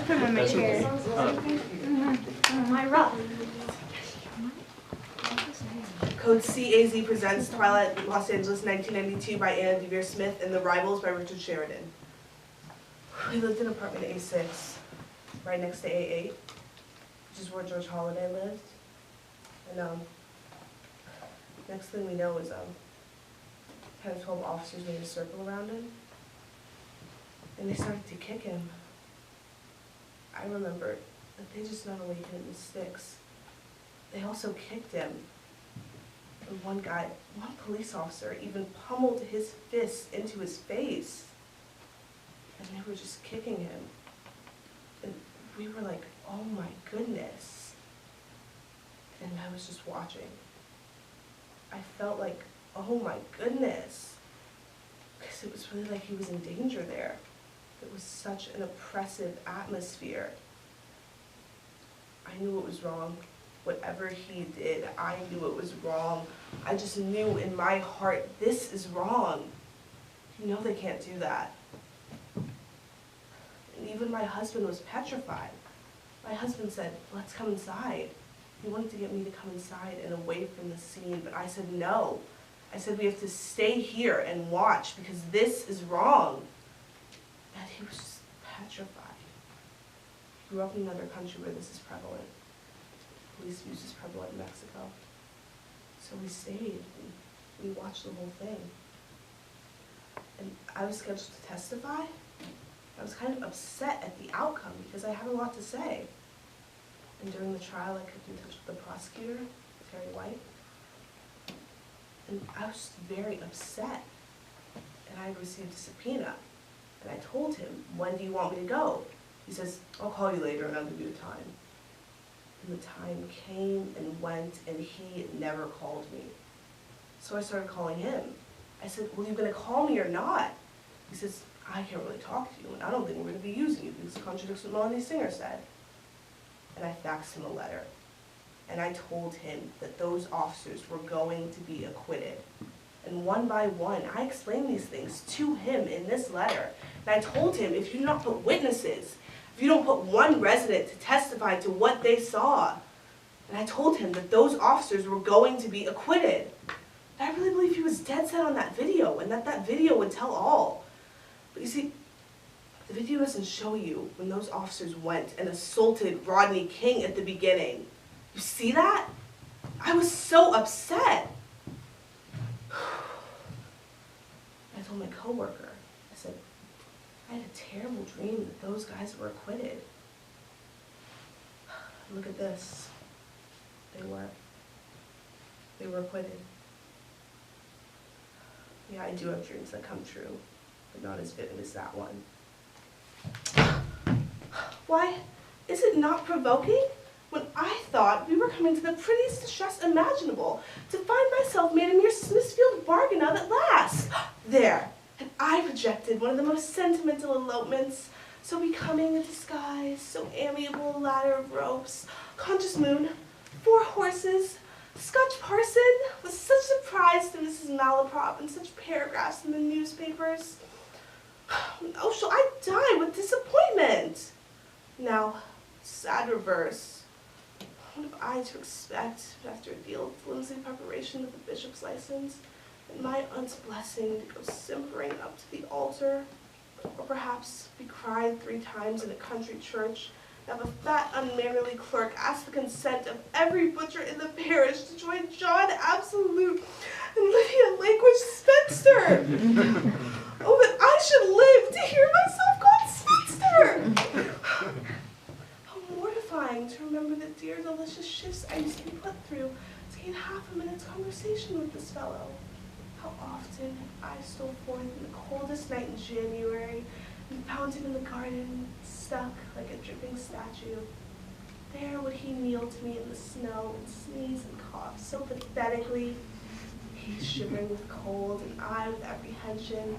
just put him in my chair. Myra. Code CAZ presents Twilight Los Angeles 1992 by Anna DeVere Smith and The Rivals by Richard Sheridan. We lived in apartment A6, right next to A8, which is where George Holliday lived. And next thing we know is 10 or 12 officers made a circle around him, and they started to kick him. I remember that they just not only hit him with sticks, they also kicked him. And one police officer even pummeled his fist into his face. And they were just kicking him. And we were like, oh my goodness. And I was just watching. I felt like, oh my goodness. Because it was really like he was in danger there. It was such an oppressive atmosphere. I knew it was wrong. Whatever he did, I knew it was wrong. I just knew in my heart, this is wrong. You know they can't do that. And even my husband was petrified. My husband said, let's come inside. He wanted to get me to come inside and away from the scene, but I said no. I said we have to stay here and watch because this is wrong. And he was just petrified. He grew up in another country where this is prevalent. Police abuse is prevalent in Mexico. So we stayed and we watched the whole thing. And I was scheduled to testify. I was kind of upset at the outcome because I had a lot to say. And during the trial, I kept in touch with the prosecutor, Terry White. And I was very upset. And I had received a subpoena. And I told him, when do you want me to go? He says, I'll call you later and I'll give you a time. And the time came and went, and he never called me. So I started calling him. I said, well, you gonna call me or not? He says, I can't really talk to you, and I don't think we're gonna be using you because it contradicts what Melanie Singer said. And I faxed him a letter. And I told him that those officers were going to be acquitted. And one by one, I explained these things to him in this letter. And I told him, if you do not put witnesses, if you don't put one resident to testify to what they saw, and I told him that those officers were going to be acquitted. And I really believe he was dead set on that video, and that video would tell all. But you see, the video doesn't show you when those officers went and assaulted Rodney King at the beginning. You see that? I was so upset. I told my coworker, I said, I had a terrible dream that those guys were acquitted. Look at this. They were. They were acquitted. Yeah, I do have dreams that come true, but not as vivid as that one. Why, is it not provoking? When I thought we were coming to the prettiest distress imaginable, to find myself made a mere Smithfield bargain of at last. There. And I projected one of the most sentimental elopements, so becoming a disguise, so amiable a ladder of ropes, conscious moon, 4 horses, Scotch parson, with such surprise to Mrs. Malaprop and such paragraphs in the newspapers. Oh, shall I die with disappointment? Now, sad reverse. What have I to expect after a deal of flimsy preparation with the bishop's license? And my aunt's blessing to go simpering up to the altar, or perhaps be cried 3 times in a country church, and have a fat, unmannerly clerk ask the consent of every butcher in the parish to join John Absolute and Lydia Lakewood Spinster. Oh, that I should live to hear myself called spinster! How mortifying to remember the dear, delicious shifts I used to be put through to gain half a minute's conversation with this fellow. How often I stole forth in the coldest night in January and found him in the garden, stuck like a dripping statue. There would he kneel to me in the snow and sneeze and cough so pathetically. He shivering with cold and I with apprehension.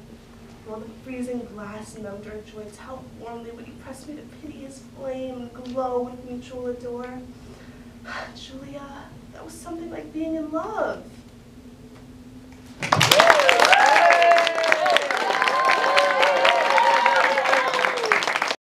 While the freezing glass numbed our joints, how warmly would he press me to pity his flame and glow with mutual ardor. Julia, that was something like being in love.